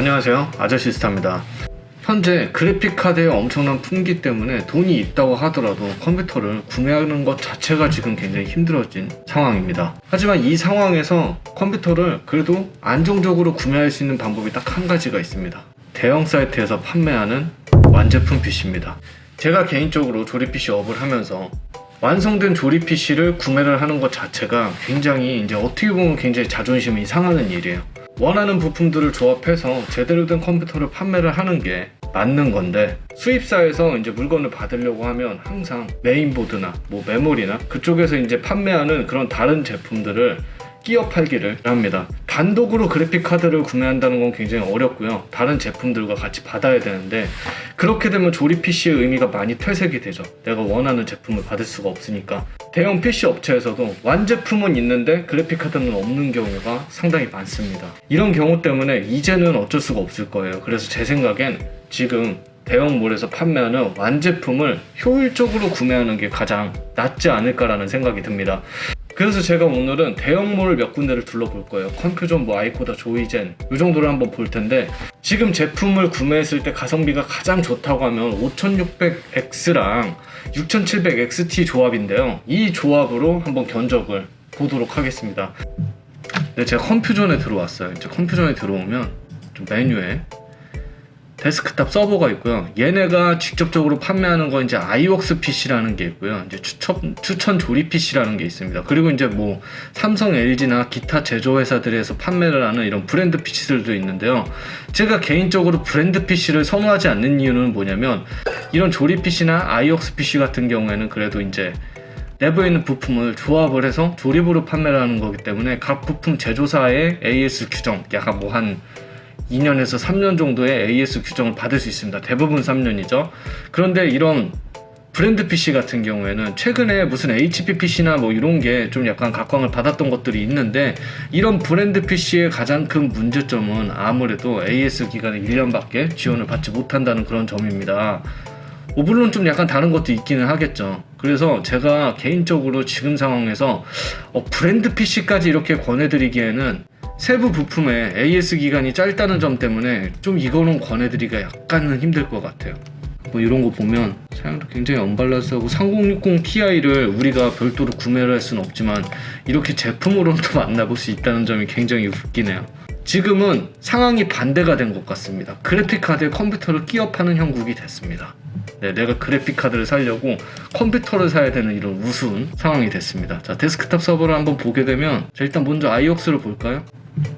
안녕하세요, 아저씨스타입니다. 현재 그래픽카드의 엄청난 품귀 때문에 돈이 있다고 하더라도 컴퓨터를 구매하는 것 자체가 지금 굉장히 힘들어진 상황입니다. 하지만 이 상황에서 컴퓨터를 그래도 안정적으로 구매할 수 있는 방법이 딱 한 가지가 있습니다. 대형 사이트에서 판매하는 완제품 PC입니다. 제가 개인적으로 조립 PC 업을 하면서 완성된 조립 PC를 구매를 하는 것 자체가 굉장히 어떻게 보면 굉장히 자존심이 상하는 일이에요. 원하는 부품들을 조합해서 제대로 된 컴퓨터를 판매를 하는 게 맞는 건데, 수입사에서 물건을 받으려고 하면 항상 메인보드나 메모리나 그쪽에서 판매하는 그런 다른 제품들을 끼어 팔기를 합니다. 단독으로 그래픽카드를 구매한다는 건 굉장히 어렵고요. 다른 제품들과 같이 받아야 되는데, 그렇게 되면 조립 PC의 의미가 많이 퇴색이 되죠. 내가 원하는 제품을 받을 수가 없으니까. 대형 PC 업체에서도 완제품은 있는데 그래픽카드는 없는 경우가 상당히 많습니다. 이런 경우 때문에 이제는 어쩔 수가 없을 거예요. 그래서 제 생각엔 지금 대형몰에서 판매하는 완제품을 효율적으로 구매하는 게 가장 낫지 않을까라는 생각이 듭니다. 그래서 제가 오늘은 대형몰 몇 군데를 둘러볼 거예요. 컴퓨전, 아이코다, 조이젠 이 정도를 한번 볼 텐데, 지금 제품을 구매했을 때 가성비가 가장 좋다고 하면 5600X랑 6700XT 조합인데요. 이 조합으로 한번 견적을 보도록 하겠습니다. 네, 제가 컴퓨전에 들어왔어요. 이제 컴퓨전에 들어오면 좀 메뉴에 데스크탑 서버가 있고요. 얘네가 직접적으로 판매하는 건 iWorks PC라는 게 있고요. 추천 조립 PC라는 게 있습니다. 그리고 삼성, LG나 기타 제조회사들에서 판매를 하는 이런 브랜드 PC들도 있는데요. 제가 개인적으로 브랜드 PC를 선호하지 않는 이유는 뭐냐면, 이런 조립 PC나 iWorks PC 같은 경우에는 그래도 내부에 있는 부품을 조합을 해서 조립으로 판매를 하는 거기 때문에 각 부품 제조사의 AS 규정, 약간 한 2년에서 3년 정도의 AS 규정을 받을 수 있습니다. 대부분 3년이죠. 그런데 이런 브랜드 PC 같은 경우에는 최근에 무슨 HP PC나 이런 게 좀 약간 각광을 받았던 것들이 있는데, 이런 브랜드 PC의 가장 큰 문제점은 아무래도 AS 기간이 1년밖에 지원을 받지 못한다는 그런 점입니다. 물론 좀 약간 다른 것도 있기는 하겠죠. 그래서 제가 개인적으로 지금 상황에서 브랜드 PC까지 이렇게 권해드리기에는 세부 부품에 AS 기간이 짧다는 점 때문에 좀 이거는 권해드리기가 약간은 힘들 것 같아요. 이런 거 보면 사양도 굉장히 언밸런스하고, 3060 Ti를 우리가 별도로 구매를 할 수는 없지만 이렇게 제품으로는 또 만나볼 수 있다는 점이 굉장히 웃기네요. 지금은 상황이 반대가 된 것 같습니다. 그래픽카드에 컴퓨터를 끼워 파는 형국이 됐습니다. 네, 내가 그래픽카드를 사려고 컴퓨터를 사야 되는 이런 우스운 상황이 됐습니다. 자, 데스크탑 서버를 한번 보게 되면, 일단 먼저 iWorks를 볼까요?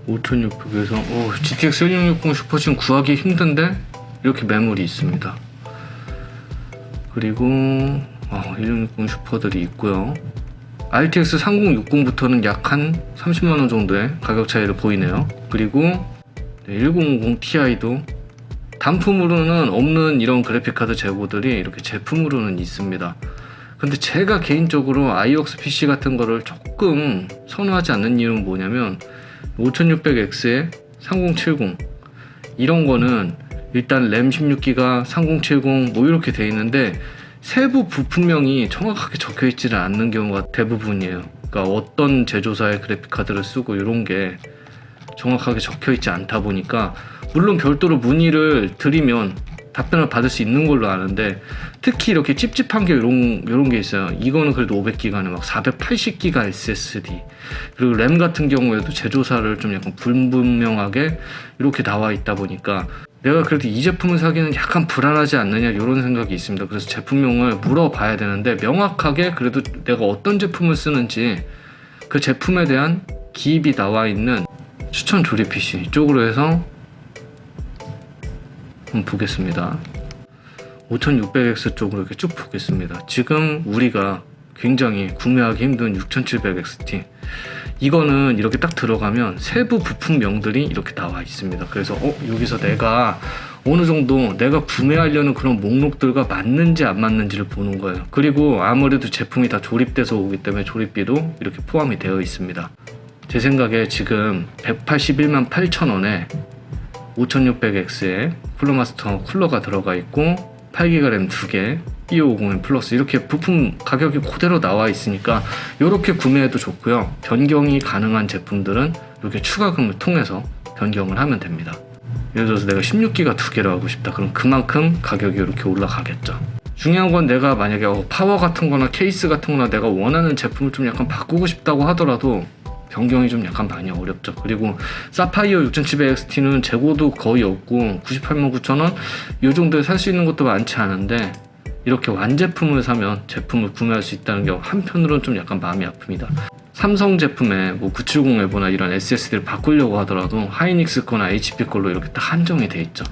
5600에서 GTX 1660 슈퍼 지금 구하기 힘든데 이렇게 메모리 있습니다. 그리고 1660 슈퍼들이 있고요. RTX 3060부터는 약 한 30만원 정도의 가격 차이를 보이네요. 그리고 1050 Ti도 단품으로는 없는 이런 그래픽카드 재고들이 이렇게 제품으로는 있습니다. 근데 제가 개인적으로 iWorks PC 같은 거를 조금 선호하지 않는 이유는 뭐냐면, 5600X에 3070 이런 거는 일단 램 16기가 3070 이렇게 돼 있는데 세부 부품명이 정확하게 적혀 있지는 않는 경우가 대부분이에요. 그러니까 어떤 제조사의 그래픽카드를 쓰고 이런 게 정확하게 적혀 있지 않다 보니까, 물론 별도로 문의를 드리면 답변을 받을 수 있는 걸로 아는데, 특히 이렇게 찝찝한 게 이런 게 있어요. 이거는 그래도 500기가는 480기가 SSD, 그리고 램 같은 경우에도 제조사를 좀 약간 불분명하게 이렇게 나와 있다 보니까 내가 그래도 이 제품을 사기는 약간 불안하지 않느냐, 이런 생각이 있습니다. 그래서 제품명을 물어봐야 되는데, 명확하게 그래도 내가 어떤 제품을 쓰는지 그 제품에 대한 기입이 나와 있는 추천 조립 PC 이쪽으로 해서 한번 보겠습니다. 5600X 쪽으로 이렇게 쭉 보겠습니다. 지금 우리가 굉장히 구매하기 힘든 6700XT, 이거는 이렇게 딱 들어가면 세부 부품명들이 이렇게 나와 있습니다. 그래서 여기서 내가 어느 정도 내가 구매하려는 그런 목록들과 맞는지 안 맞는지를 보는 거예요. 그리고 아무래도 제품이 다 조립돼서 오기 때문에 조립비도 이렇게 포함이 되어 있습니다. 제 생각에 지금 181만 8천원에 5600X에 쿨러마스터 쿨러가 들어가 있고 8기가 램 2개, B550M 플러스 이렇게 부품 가격이 그대로 나와 있으니까 이렇게 구매해도 좋고요. 변경이 가능한 제품들은 이렇게 추가금을 통해서 변경을 하면 됩니다. 예를 들어서 내가 16기가 2개를 하고 싶다. 그럼 그만큼 가격이 이렇게 올라가겠죠. 중요한 건 내가 만약에 파워 같은 거나 케이스 같은 거나 내가 원하는 제품을 좀 약간 바꾸고 싶다고 하더라도 변경이 좀 약간 많이 어렵죠. 그리고 사파이어 6700XT는 재고도 거의 없고 989,000원 이 정도에 살 수 있는 것도 많지 않은데 이렇게 완제품을 사면 제품을 구매할 수 있다는 게 한편으로는 좀 약간 마음이 아픕니다. 삼성 제품에 뭐 970 에보나 이런 SSD를 바꾸려고 하더라도 하이닉스 거나 HP 걸로 이렇게 딱 한정이 돼 있죠.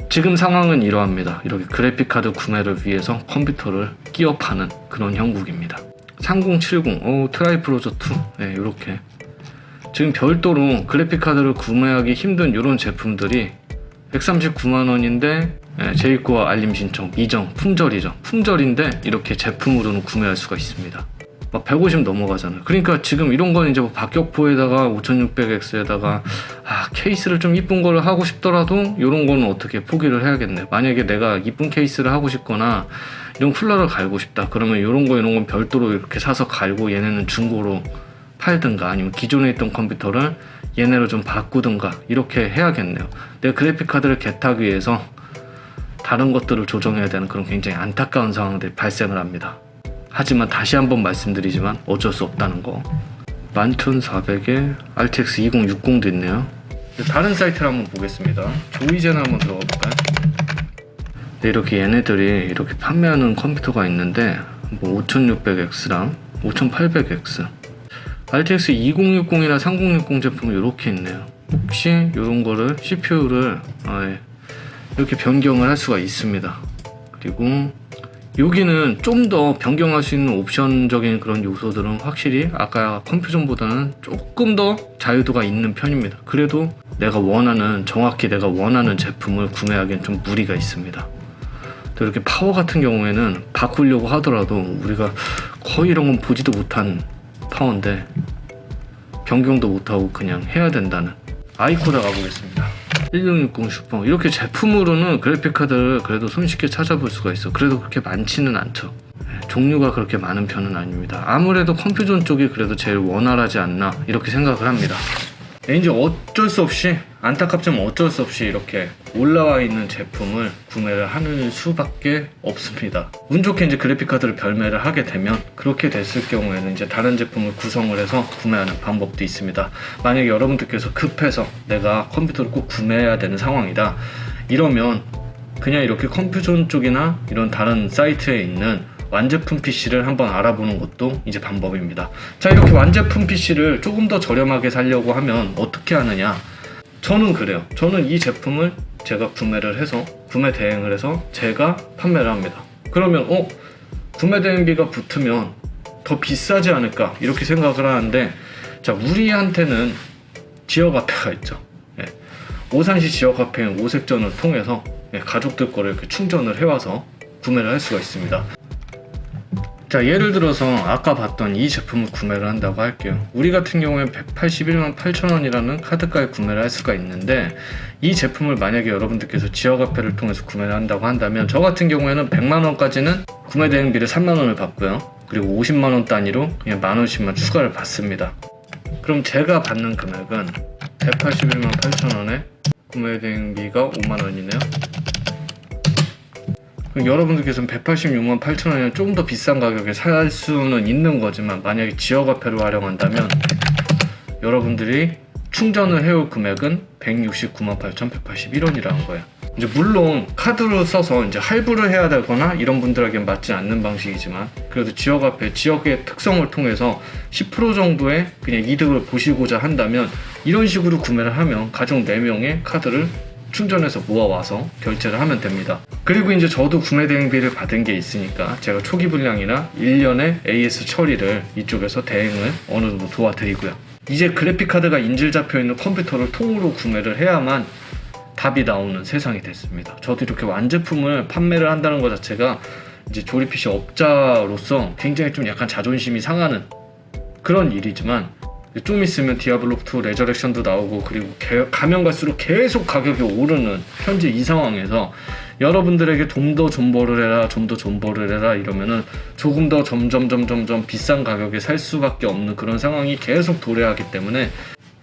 지금 상황은 이러합니다. 이렇게 그래픽카드 구매를 위해서 컴퓨터를 끼워 파는 그런 형국입니다. 3070, 트라이프로저2, 네, 이렇게 지금 별도로 그래픽카드를 구매하기 힘든 이런 제품들이 139만원인데 재입고와 알림 신청, 미정, 품절이죠. 품절인데 이렇게 제품으로는 구매할 수가 있습니다. 막 150 넘어가잖아요. 그러니까 지금 이런 건 이제 뭐 박격포에다가 5600X에다가 케이스를 좀 이쁜 거를 하고 싶더라도 이런 거는 어떻게 포기를 해야겠네. 만약에 내가 이쁜 케이스를 하고 싶거나 이런 쿨러를 갈고 싶다. 그러면 이런 건 별도로 이렇게 사서 갈고 얘네는 중고로 팔든가 아니면 기존에 있던 컴퓨터를 얘네로 좀 바꾸든가 이렇게 해야겠네요. 내가 그래픽카드를 개타기 위해서 다른 것들을 조정해야 되는 그런 굉장히 안타까운 상황들이 발생을 합니다. 하지만 다시 한번 말씀드리지만 어쩔 수 없다는 거. 11400에 RTX 2060도 있네요. 다른 사이트를 한번 보겠습니다. 조이젠 한번 들어가 볼까요? 네, 이렇게 얘네들이 이렇게 판매하는 컴퓨터가 있는데 뭐 5600X랑 5800X RTX 2060이나 3060 제품은 이렇게 있네요. 혹시 이런 거를 CPU를 이렇게 변경을 할 수가 있습니다. 그리고 여기는 좀 더 변경할 수 있는 옵션적인 그런 요소들은 확실히 아까 컴퓨전보다는 조금 더 자유도가 있는 편입니다. 그래도 정확히 내가 원하는 제품을 구매하기엔 좀 무리가 있습니다. 또 이렇게 파워 같은 경우에는 바꾸려고 하더라도 우리가 거의 이런 건 보지도 못한 파워인데 변경도 못하고 그냥 해야 된다는 아이코다 가보겠습니다. 1660 슈퍼 이렇게 제품으로는 그래픽카드를 그래도 손쉽게 찾아볼 수가 있어. 그래도 그렇게 많지는 않죠. 종류가 그렇게 많은 편은 아닙니다. 아무래도 컴퓨전 쪽이 그래도 제일 원활하지 않나 이렇게 생각을 합니다. 이제 어쩔 수 없이 안타깝지만 어쩔 수 없이 이렇게 올라와 있는 제품을 구매를 하는 수밖에 없습니다. 운 좋게 이제 그래픽카드를 별매를 하게 되면 그렇게 됐을 경우에는 이제 다른 제품을 구성을 해서 구매하는 방법도 있습니다. 만약에 여러분들께서 급해서 내가 컴퓨터를 꼭 구매해야 되는 상황이다 이러면 그냥 이렇게 컴퓨전 쪽이나 이런 다른 사이트에 있는 완제품 PC를 한번 알아보는 것도 이제 방법입니다. 자, 이렇게 완제품 PC를 조금 더 저렴하게 사려고 하면 어떻게 하느냐? 저는 그래요. 저는 이 제품을 제가 구매 대행을 해서 제가 판매를 합니다. 그러면 구매 대행비가 붙으면 더 비싸지 않을까 이렇게 생각을 하는데, 자, 우리한테는 지역화폐가 있죠. 오산시 지역화폐인 오색전을 통해서 가족들 거를 이렇게 충전을 해와서 구매를 할 수가 있습니다. 자, 예를 들어서 아까 봤던 이 제품을 구매를 한다고 할게요. 우리 같은 경우에 181만 8천원이라는 카드가에 구매를 할 수가 있는데, 이 제품을 만약에 여러분들께서 지역화폐를 통해서 구매를 한다고 한다면 저 같은 경우에는 100만원까지는 구매 대행비를 3만원을 받고요. 그리고 50만원 단위로 그냥 만원씩만 추가를 받습니다. 그럼 제가 받는 금액은 181만 8천원에 구매 대행비가 5만원이네요. 여러분들께서는 186만 8천원이면 조금 더 비싼 가격에 살 수는 있는 거지만, 만약에 지역화폐로 활용한다면 여러분들이 충전을 해올 금액은 169만 8,181원이라는 거예요. 이제 물론 카드로 써서 이제 할부를 해야 되거나 이런 분들에겐 맞지 않는 방식이지만, 그래도 지역화폐, 지역의 특성을 통해서 10% 정도의 그냥 이득을 보시고자 한다면 이런 식으로 구매를 하면 가족 4명의 카드를 충전해서 모아와서 결제를 하면 됩니다. 그리고 이제 저도 구매 대행비를 받은 게 있으니까 제가 초기 분량이나 1년의 AS 처리를 이쪽에서 대행을 어느 정도 도와드리고요. 이제 그래픽카드가 인질 잡혀있는 컴퓨터를 통으로 구매를 해야만 답이 나오는 세상이 됐습니다. 저도 이렇게 완제품을 판매를 한다는 것 자체가 이제 조립 PC 업자로서 굉장히 좀 약간 자존심이 상하는 그런 일이지만, 좀 있으면 디아블로2 레저렉션도 나오고, 그리고 가면 갈수록 계속 가격이 오르는 현재 이 상황에서 여러분들에게 좀 더 존버를 해라 이러면은 조금 더 점점 비싼 가격에 살 수밖에 없는 그런 상황이 계속 도래하기 때문에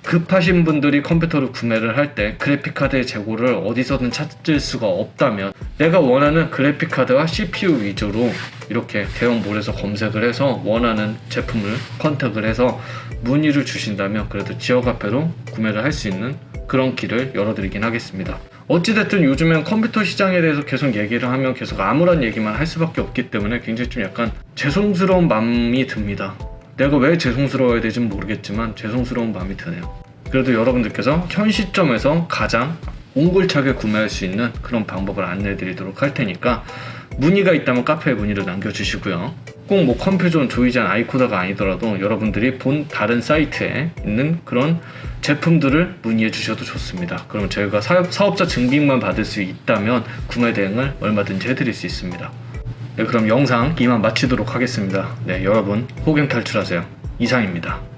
급하신 분들이 컴퓨터를 구매를 할 때 그래픽카드의 재고를 어디서든 찾을 수가 없다면 내가 원하는 그래픽카드와 CPU 위주로 이렇게 대형몰에서 검색을 해서 원하는 제품을 컨택을 해서 문의를 주신다면 그래도 지역화폐로 구매를 할 수 있는 그런 길을 열어드리긴 하겠습니다. 어찌됐든 요즘엔 컴퓨터 시장에 대해서 계속 얘기를 하면 계속 아무런 얘기만 할 수밖에 없기 때문에 굉장히 좀 약간 죄송스러운 마음이 듭니다. 내가 왜 죄송스러워야 되지는 모르겠지만 죄송스러운 마음이 드네요. 그래도 여러분들께서 현 시점에서 가장 옹골차게 구매할 수 있는 그런 방법을 안내해 드리도록 할 테니까 문의가 있다면 카페에 문의를 남겨주시고요. 꼭 뭐 컴퓨존, 조이젠, 아이코다가 아니더라도 여러분들이 본 다른 사이트에 있는 그런 제품들을 문의해 주셔도 좋습니다. 그럼 저희가 사업자 증빙만 받을 수 있다면 구매 대행을 얼마든지 해드릴 수 있습니다. 네, 그럼 영상 이만 마치도록 하겠습니다. 네, 여러분 호갱 탈출하세요. 이상입니다.